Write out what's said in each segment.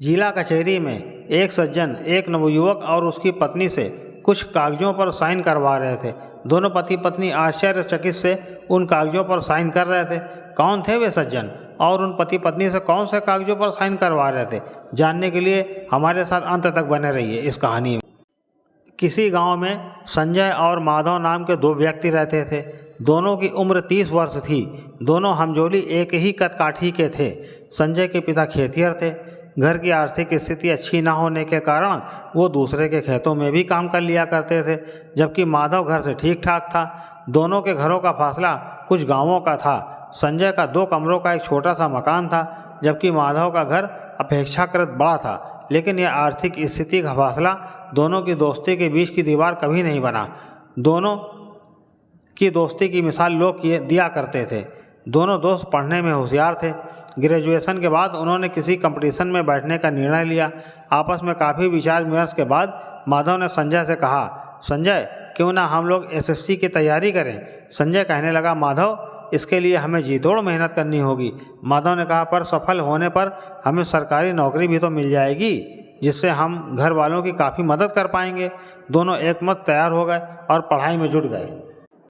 जिला कचहरी में एक सज्जन एक नवयुवक और उसकी पत्नी से कुछ कागजों पर साइन करवा रहे थे। दोनों पति पत्नी आश्चर्यचकित से उन कागजों पर साइन कर रहे थे। कौन थे वे सज्जन और उन पति पत्नी से कौन से कागजों पर साइन करवा रहे थे, जानने के लिए हमारे साथ अंत तक बने रहिए इस कहानी में। किसी गांव में संजय और माधव नाम के दो व्यक्ति रहते थे। दोनों की उम्र 30 वर्ष थी। दोनों हमजोली एक ही कदकाठी के थे। संजय के पिता खेतिहर थे। घर की आर्थिक स्थिति अच्छी ना होने के कारण वो दूसरे के खेतों में भी काम कर लिया करते थे, जबकि माधव घर से ठीक ठाक था। दोनों के घरों का फासला कुछ गांवों का था। संजय का 2 कमरों का एक छोटा सा मकान था, जबकि माधव का घर अपेक्षाकृत बड़ा था। लेकिन यह आर्थिक स्थिति का फासला दोनों की दोस्ती के बीच की दीवार कभी नहीं बना। दोनों की दोस्ती की मिसाल लोग दिया करते थे। दोनों दोस्त पढ़ने में होशियार थे। ग्रेजुएशन के बाद उन्होंने किसी कंपटीशन में बैठने का निर्णय लिया। आपस में काफ़ी विचार विमर्श के बाद माधव ने संजय से कहा, संजय क्यों ना हम लोग एसएससी की तैयारी करें। संजय कहने लगा, माधव इसके लिए हमें जी तोड़ मेहनत करनी होगी। माधव ने कहा, पर सफल होने पर हमें सरकारी नौकरी भी तो मिल जाएगी, जिससे हम घर वालों की काफ़ी मदद कर पाएंगे। दोनों एकमत तैयार हो गए और पढ़ाई में जुट गए।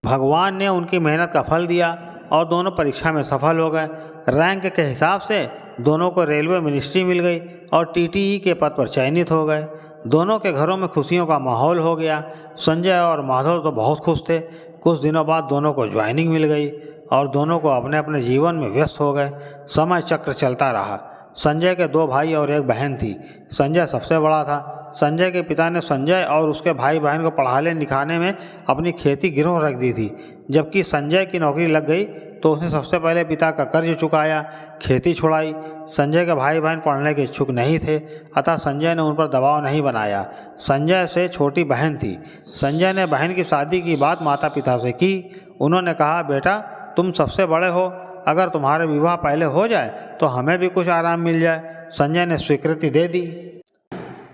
भगवान ने उनकी मेहनत का फल दिया और दोनों परीक्षा में सफल हो गए। रैंक के हिसाब से दोनों को रेलवे मिनिस्ट्री मिल गई और टीटीई के पद पर चयनित हो गए। दोनों के घरों में खुशियों का माहौल हो गया। संजय और माधव तो बहुत खुश थे। कुछ दिनों बाद दोनों को ज्वाइनिंग मिल गई और दोनों को अपने अपने जीवन में व्यस्त हो गए। समय चक्र चलता रहा। संजय के 2 भाई और 1 बहन थी। संजय सबसे बड़ा था। संजय के पिता ने संजय और उसके भाई बहन को पढ़ाने लिखाने में अपनी खेती गिरवी रख दी थी। जबकि संजय की नौकरी लग गई तो उसने सबसे पहले पिता का कर्ज चुकाया, खेती छुड़ाई। संजय के भाई बहन पढ़ने के इच्छुक नहीं थे, अतः संजय ने उन पर दबाव नहीं बनाया। संजय से छोटी बहन थी। संजय ने बहन की शादी की बात माता पिता से की। उन्होंने कहा, बेटा तुम सबसे बड़े हो, अगर तुम्हारे विवाह पहले हो जाए तो हमें भी कुछ आराम मिल जाए। संजय ने स्वीकृति दे दी।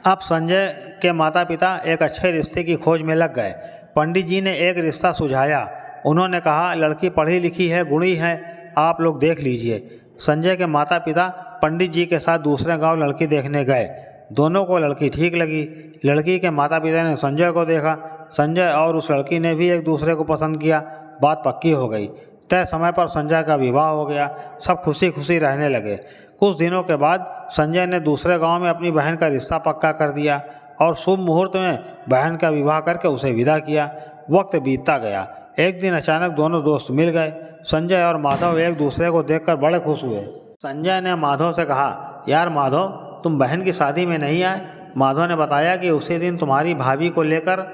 अब संजय के माता पिता एक अच्छे रिश्ते की खोज में लग गए। पंडित जी ने एक रिश्ता सुझाया। उन्होंने कहा, लड़की पढ़ी लिखी है, गुणी है, आप लोग देख लीजिए। संजय के माता पिता पंडित जी के साथ दूसरे गांव लड़की देखने गए। दोनों को लड़की ठीक लगी। लड़की के माता पिता ने संजय को देखा। संजय और उस लड़की ने भी एक दूसरे को पसंद किया। बात पक्की हो गई। तय समय पर संजय का विवाह हो गया। सब खुशी खुशी रहने लगे। कुछ दिनों के बाद संजय ने दूसरे गांव में अपनी बहन का रिश्ता पक्का कर दिया और शुभ मुहूर्त में बहन का विवाह करके उसे विदा किया। वक्त बीतता गया। एक दिन अचानक दोनों दोस्त मिल गए। संजय और माधव एक दूसरे को देखकर बड़े खुश हुए। संजय ने माधव से कहा, यार माधव तुम बहन की शादी में नहीं आए। माधव ने बताया कि उसी दिन तुम्हारी भाभी को लेकर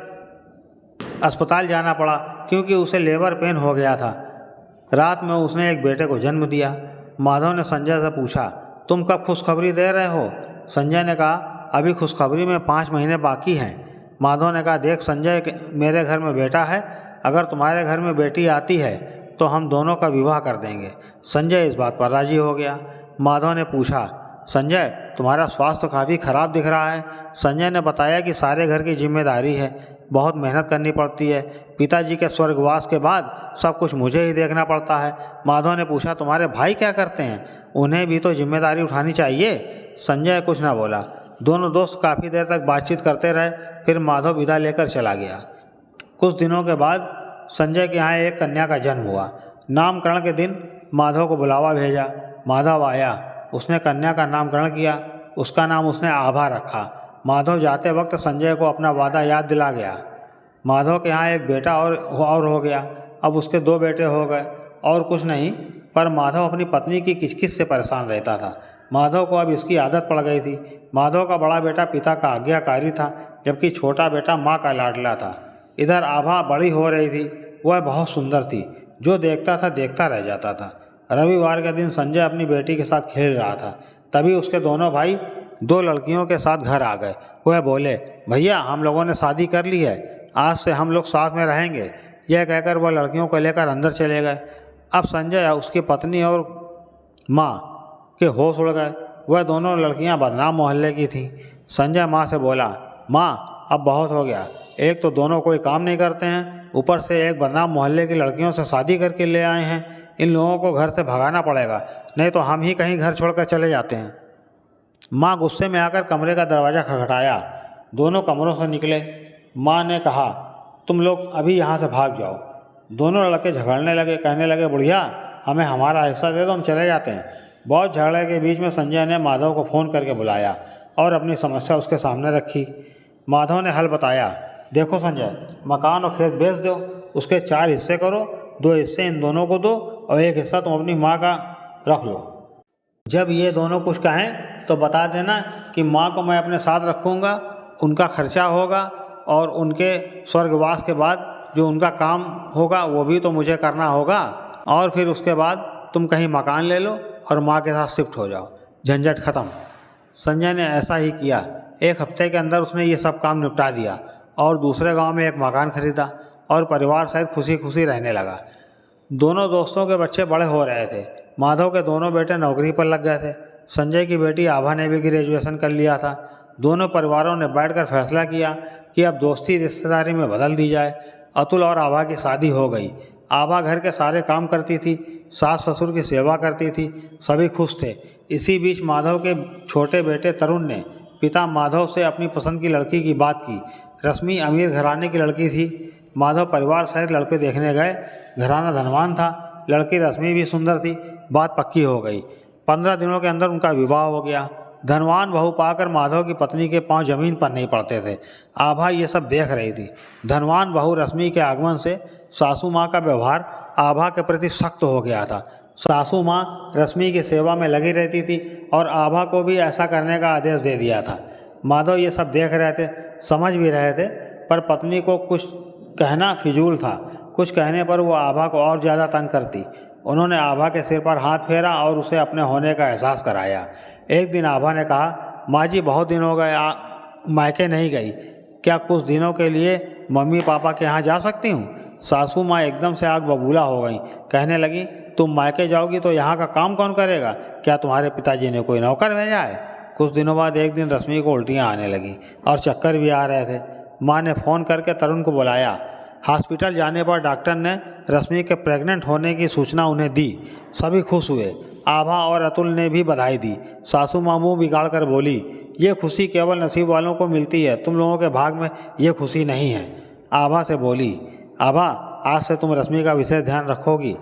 अस्पताल जाना पड़ा, क्योंकि उसे लेबर पेन हो गया था। रात में उसने एक बेटे को जन्म दिया। माधव ने संजय से पूछा, तुम कब खुशखबरी दे रहे हो। संजय ने कहा, अभी खुशखबरी में 5 महीने बाकी हैं। माधव ने कहा, देख संजय, मेरे घर में बेटा है, अगर तुम्हारे घर में बेटी आती है तो हम दोनों का विवाह कर देंगे। संजय इस बात पर राजी हो गया। माधव ने पूछा, संजय तुम्हारा स्वास्थ्य काफ़ी खराब दिख रहा है। संजय ने बताया कि सारे घर की जिम्मेदारी है, बहुत मेहनत करनी पड़ती है। पिताजी के स्वर्गवास के बाद सब कुछ मुझे ही देखना पड़ता है। माधव ने पूछा, तुम्हारे भाई क्या करते हैं, उन्हें भी तो जिम्मेदारी उठानी चाहिए। संजय कुछ ना बोला। दोनों दोस्त काफ़ी देर तक बातचीत करते रहे। फिर माधव विदा लेकर चला गया। कुछ दिनों के बाद संजय के यहाँ एक कन्या का जन्म हुआ। नामकरण के दिन माधव को बुलावा भेजा। माधव आया। उसने कन्या का नामकरण किया। उसका नाम उसने आभा रखा। माधव जाते वक्त संजय को अपना वादा याद दिला गया। माधव के यहाँ एक बेटा और हो गया। अब उसके 2 बेटे हो गए। और कुछ नहीं, पर माधव अपनी पत्नी की किचकिच से परेशान रहता था। माधव को अब इसकी आदत पड़ गई थी। माधव का बड़ा बेटा पिता का आज्ञाकारी था, जबकि छोटा बेटा माँ का लाडला था। इधर आभा बड़ी हो रही थी। वह बहुत सुंदर थी। जो देखता था देखता रह जाता था। रविवार के दिन संजय अपनी बेटी के साथ खेल रहा था। तभी उसके दोनों भाई 2 लड़कियों के साथ घर आ गए। वह बोले, भैया हम लोगों ने शादी कर ली है, आज से हम लोग साथ में रहेंगे। यह कहकर वह लड़कियों को लेकर अंदर चले गए। अब संजय, उसकी पत्नी और माँ के होश उड़ गए। वह दोनों लड़कियां बदनाम मोहल्ले की थीं। संजय माँ से बोला, माँ अब बहुत हो गया। एक तो दोनों कोई काम नहीं करते हैं, ऊपर से एक बदनाम मोहल्ले की लड़कियों से शादी करके ले आए हैं। इन लोगों को घर से भगाना पड़ेगा, नहीं तो हम ही कहीं घर छोड़कर चले जाते हैं। माँ गुस्से में आकर कमरे का दरवाज़ा खटखटाया। दोनों कमरों से निकले। माँ ने कहा, तुम लोग अभी यहाँ से भाग जाओ। दोनों लड़के झगड़ने लगे, कहने लगे, बुढ़िया हमें हमारा हिस्सा दे दो, हम चले जाते हैं। बहुत झगड़े के बीच में संजय ने माधव को फ़ोन करके बुलाया और अपनी समस्या उसके सामने रखी। माधव ने हल बताया, देखो संजय, मकान और खेत बेच दो, उसके 4 हिस्से करो, 2 हिस्से इन दोनों को दो और 1 हिस्सा तुम अपनी माँ का रख लो। जब ये दोनों कुछ कहें तो बता देना कि माँ को मैं अपने साथ रखूँगा, उनका खर्चा होगा और उनके स्वर्गवास के बाद जो उनका काम होगा वो भी तो मुझे करना होगा। और फिर उसके बाद तुम कहीं मकान ले लो और माँ के साथ शिफ्ट हो जाओ, झंझट ख़त्म। संजय ने ऐसा ही किया। 1 हफ्ते के अंदर उसने ये सब काम निपटा दिया और दूसरे गांव में एक मकान खरीदा और परिवार सहित खुशी खुशी रहने लगा। दोनों दोस्तों के बच्चे बड़े हो रहे थे। माधव के दोनों बेटे नौकरी पर लग गए थे। संजय की बेटी आभा ने भी ग्रेजुएशन कर लिया था। दोनों परिवारों ने बैठकर फैसला किया कि अब दोस्ती रिश्तेदारी में बदल दी जाए। अतुल और आभा की शादी हो गई। आभा घर के सारे काम करती थी, सास ससुर की सेवा करती थी, सभी खुश थे। इसी बीच माधव के छोटे बेटे तरुण ने पिता माधव से अपनी पसंद की लड़की की बात की। रश्मि अमीर घराने की लड़की थी। माधव परिवार सहित लड़के देखने गए। घराना धनवान था, लड़की रश्मि भी सुंदर थी। बात पक्की हो गई। 15 दिनों के अंदर उनका विवाह हो गया। धनवान बहू पाकर माधव की पत्नी के पांव जमीन पर नहीं पड़ते थे। आभा ये सब देख रही थी। धनवान बहू रश्मि के आगमन से सासू माँ का व्यवहार आभा के प्रति सख्त हो गया था। सासू माँ रश्मि की सेवा में लगी रहती थी और आभा को भी ऐसा करने का आदेश दे दिया था। माधव ये सब देख रहे थे, समझ भी रहे थे, पर पत्नी को कुछ कहना फिजूल था। कुछ कहने पर वो आभा को और ज़्यादा तंग करती। उन्होंने आभा के सिर पर हाथ फेरा और उसे अपने होने का एहसास कराया। एक दिन आभा ने कहा, माँ जी बहुत दिन हो गए मायके नहीं गई, क्या कुछ दिनों के लिए मम्मी पापा के यहाँ जा सकती हूँ? सासू माँ एकदम से आग बबूला हो गई। कहने लगी, तुम मायके जाओगी तो यहाँ का काम कौन करेगा? क्या तुम्हारे पिताजी ने कोई नौकर भेजा है? कुछ दिनों बाद एक दिन रश्मि को उल्टियाँ आने लगी और चक्कर भी आ रहे थे। माँ ने फ़ोन करके तरुण को बुलाया। हॉस्पिटल जाने पर डॉक्टर ने रश्मि के प्रेग्नेंट होने की सूचना उन्हें दी। सभी खुश हुए। आभा और अतुल ने भी बधाई दी। सासू माँ मुँह बिगाड़ कर बोली, ये खुशी केवल नसीब वालों को मिलती है, तुम लोगों के भाग में ये खुशी नहीं है। आभा से बोली, आभा आज से तुम रश्मि का विशेष ध्यान रखोगी।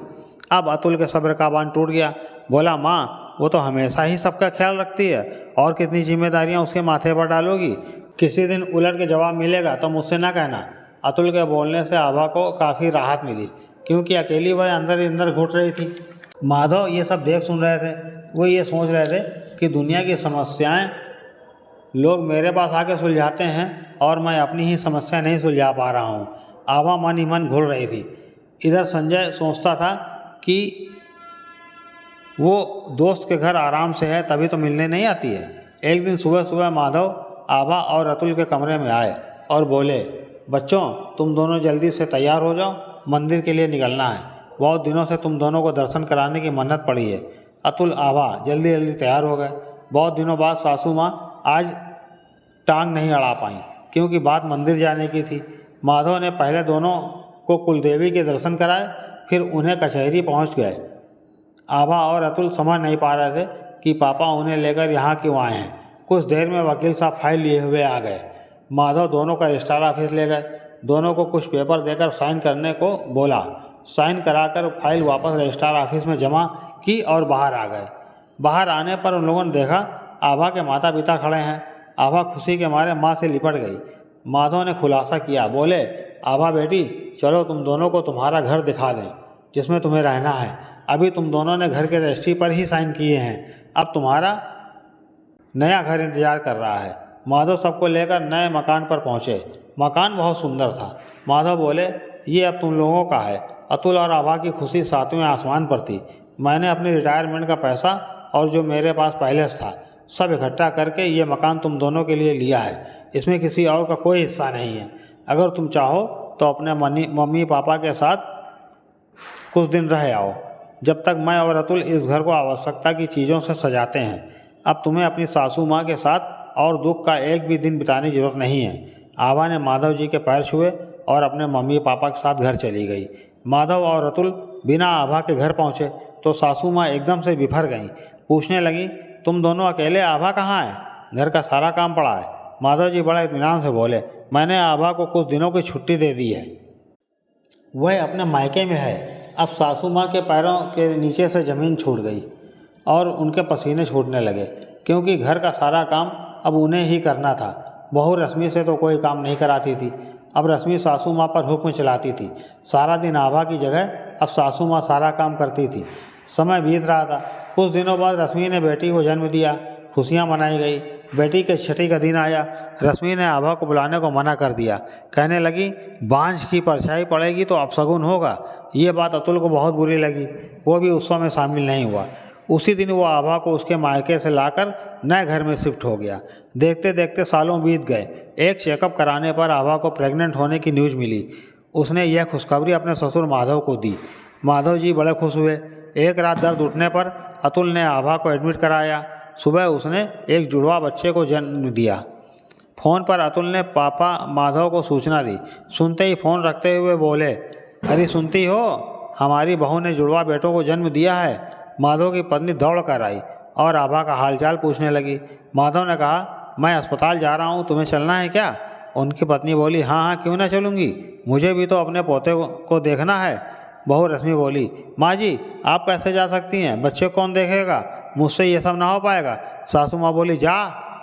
अब अतुल के सब्र का बांध टूट गया। बोला, माँ वो तो हमेशा ही सबका ख्याल रखती है, और कितनी जिम्मेदारियाँ उसके माथे पर डालोगी? किसी दिन उलट के जवाब मिलेगा तो मुझसे ना कहना। अतुल के बोलने से आभा को काफ़ी राहत मिली, क्योंकि अकेली वह अंदर ही अंदर घुट रही थी। माधव ये सब देख सुन रहे थे। वो ये सोच रहे थे कि दुनिया की समस्याएं लोग मेरे पास आके सुलझाते हैं और मैं अपनी ही समस्या नहीं सुलझा पा रहा हूँ। आभा मन ही मन घुल रही थी। इधर संजय सोचता था कि वो दोस्त के घर आराम से है, तभी तो मिलने नहीं आती है। एक दिन सुबह सुबह माधव आभा और अतुल के कमरे में आए और बोले, बच्चों तुम दोनों जल्दी से तैयार हो जाओ, मंदिर के लिए निकलना है। बहुत दिनों से तुम दोनों को दर्शन कराने की मन्नत पड़ी है। अतुल आभा जल्दी जल्दी तैयार हो गए। बहुत दिनों बाद सासू माँ आज टांग नहीं अड़ा पाई, क्योंकि बात मंदिर जाने की थी। माधव ने पहले दोनों को कुलदेवी के दर्शन कराए, फिर उन्हें कचहरी पहुँच गए। आभा और अतुल समझ नहीं पा रहे थे कि पापा उन्हें लेकर यहाँ क्यों आए हैं। कुछ देर में वकील साहब फाइल लिए हुए आ गए। माधव दोनों का रजिस्ट्रार ऑफिस ले गए। दोनों को कुछ पेपर देकर साइन करने को बोला। साइन कराकर फाइल वापस रजिस्ट्रार ऑफिस में जमा की और बाहर आ गए। बाहर आने पर उन लोगों ने देखा आभा के माता पिता खड़े हैं। आभा खुशी के मारे माँ से लिपट गई। माधव ने खुलासा किया, बोले, आभा बेटी चलो तुम दोनों को तुम्हारा घर दिखा दें जिसमें तुम्हें रहना है। अभी तुम दोनों ने घर के रजिस्ट्री पर ही साइन किए हैं, अब तुम्हारा नया घर इंतजार कर रहा है। माधव सबको लेकर नए मकान पर पहुँचे। मकान बहुत सुंदर था। माधव बोले, ये अब तुम लोगों का है। अतुल और आभा की खुशी 7वें आसमान पर थी। मैंने अपनी रिटायरमेंट का पैसा और जो मेरे पास पहले से था सब इकट्ठा करके ये मकान तुम दोनों के लिए लिया है। इसमें किसी और का कोई हिस्सा नहीं है। अगर तुम चाहो तो अपने मम्मी पापा के साथ कुछ दिन रह आओ, जब तक मैं और अतुल इस घर को आवश्यकता की चीज़ों से सजाते हैं। अब तुम्हें अपनी सासू माँ के साथ और दुख का एक भी दिन बिताने की जरूरत नहीं है। आभा ने माधव जी के पैर छुए और अपने मम्मी पापा के साथ घर चली गई। माधव और अतुल बिना आभा के घर पहुँचे तो सासू माँ एकदम से बिफर गईं। पूछने लगी, तुम दोनों अकेले? आभा कहाँ है? घर का सारा काम पड़ा है। माधव जी बड़े इत्मीनान से बोले, मैंने आभा को कुछ दिनों की छुट्टी दे दी है, वह अपने मायके में है। अब सासू माँ के पैरों के नीचे से ज़मीन छूट गई और उनके पसीने छूटने लगे, क्योंकि घर का सारा काम अब उन्हें ही करना था। बहू रश्मि से तो कोई काम नहीं कराती थी, अब रश्मि सासू माँ पर हुक्म चलाती थी। सारा दिन आभा की जगह अब सासू माँ सारा काम करती थी। समय बीत रहा था। कुछ दिनों बाद रश्मि ने बेटी को जन्म दिया। खुशियाँ मनाई गई। बेटी के छठी का दिन आया। रश्मि ने आभा को बुलाने को मना कर दिया। कहने लगी, बांझ की परछाई पड़ेगी तो अपशगुन होगा। ये बात अतुल को बहुत बुरी लगी। वो भी उत्सव में शामिल नहीं हुआ। उसी दिन वो आभा को उसके मायके से लाकर नए घर में शिफ्ट हो गया। देखते देखते सालों बीत गए। एक चेकअप कराने पर आभा को प्रेग्नेंट होने की न्यूज़ मिली। उसने यह खुशखबरी अपने ससुर माधव को दी। माधव जी बड़े खुश हुए। एक रात दर्द उठने पर अतुल ने आभा को एडमिट कराया। सुबह उसने एक जुड़वा बच्चे को जन्म दिया। फ़ोन पर अतुल ने पापा माधव को सूचना दी। सुनते ही फ़ोन रखते हुए बोले, अरे सुनती हो, हमारी बहू ने जुड़वा बेटों को जन्म दिया है। माधव की पत्नी दौड़ कर आई और आभा का हालचाल पूछने लगी। माधव ने कहा, मैं अस्पताल जा रहा हूँ, तुम्हें चलना है क्या? उनकी पत्नी बोली, हाँ हाँ क्यों ना चलूँगी, मुझे भी तो अपने पोते को देखना है। बहू रश्मि बोली, माँ जी आप कैसे जा सकती हैं, बच्चे कौन देखेगा, मुझसे ये सब ना हो पाएगा। सासू माँ बोली, जा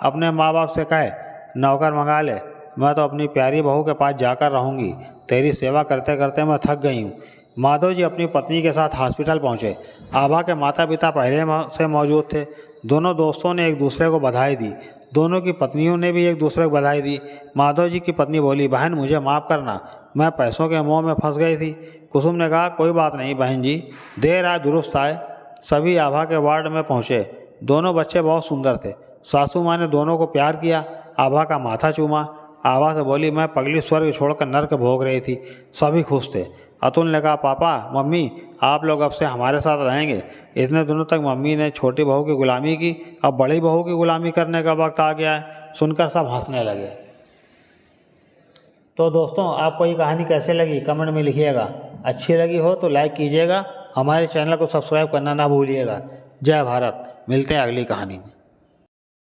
अपने माँ बाप से कहे नौकर मंगा ले, मैं तो अपनी प्यारी बहू के पास जाकर रहूँगी। तेरी सेवा करते करते मैं थक गई हूँ। माधव जी अपनी पत्नी के साथ हॉस्पिटल पहुँचे। आभा के माता पिता पहले से मौजूद थे। दोनों दोस्तों ने एक दूसरे को बधाई दी। दोनों की पत्नियों ने भी एक दूसरे को बधाई दी। माधव जी की पत्नी बोली, बहन मुझे माफ़ करना, मैं पैसों के मोह में फंस गई थी। कुसुम ने कहा, कोई बात नहीं बहन जी, देर आए दुरुस्त आए। सभी आभा के वार्ड में पहुँचे। दोनों बच्चे बहुत सुंदर थे। सासू माँ ने दोनों को प्यार किया। आभा का माथा चूमा। आभा से बोली, मैं पगली स्वर्ग छोड़कर नर्क भोग रही थी। सभी खुश थे। अतुल ने कहा, पापा मम्मी आप लोग अब से हमारे साथ रहेंगे। इतने दिनों तक मम्मी ने छोटी बहू की गुलामी की, अब बड़ी बहू की गुलामी करने का वक्त आ गया है। सुनकर सब हंसने लगे। तो दोस्तों आपको ये कहानी कैसे लगी कमेंट में लिखिएगा। अच्छी लगी हो तो लाइक कीजिएगा। हमारे चैनल को सब्सक्राइब करना ना भूलिएगा। जय भारत। मिलते हैं अगली कहानी में।